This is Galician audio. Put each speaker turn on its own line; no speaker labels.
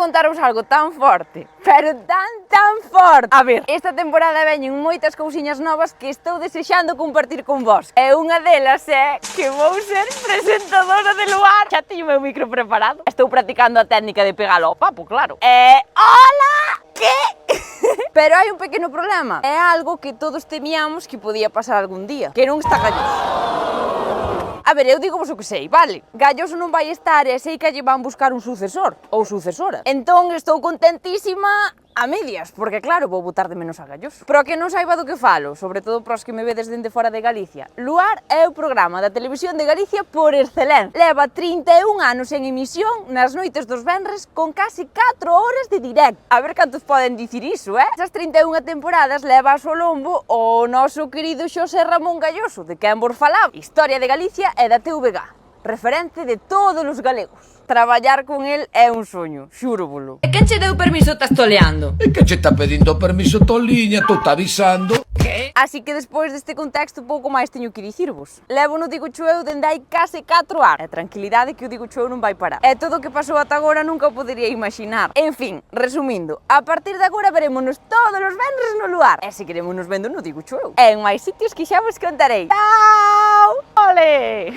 contaros algo tan forte, pero tan forte. A ver, esta temporada veñen moitas cousiñas novas que estou desexando compartir con vos. E unha delas é que vou ser presentadora de Luar. Xa teño o meu micro preparado. Estou practicando a técnica de pegalo ao papo, claro. Hola! Que? Pero hai un pequeno problema. É algo que todos temíamos que podía pasar algún día, que non está Galloso. A ver, eu digo vos o que sei, vale? Galloso non vai estar e sei que lle van buscar un sucesor ou sucesora. Entón estou contentísima a medias, porque claro, vou botar de menos a Galloso. Pero que non saiba do que falo, sobre todo pros que me vedes dende fora de Galicia, Luar é o programa da televisión de Galicia por excelencia. Leva 31 anos en emisión nas noites dos venres con casi 4 horas de directo. A ver cantos poden dicir iso, Esas 31 temporadas leva a súa lombo o noso querido Xosé Ramón Galloso, de quen vos falaba. Historia de Galicia e da TVG, referente de todos os galegos. Traballar con el é un soño, xúrovolo.
E quen che deu permiso estás toleando?
E que che está pedindo permiso Toliña, tú está avisando.
Que?
Así que despois deste contexto pouco máis teño que dicirvos. Levo no Digo Chueu dende hai case 4 anos. E tranquilidade que o Digo Chueu non vai parar. E todo o que pasou ata agora nunca o podería imaginar. En fin, resumindo, a partir de agora verémonos todos os venres no Luar. E seguiremos nos vendo no Digo Chueu. E en máis sitios que xa vos contarei. Chao! Ole!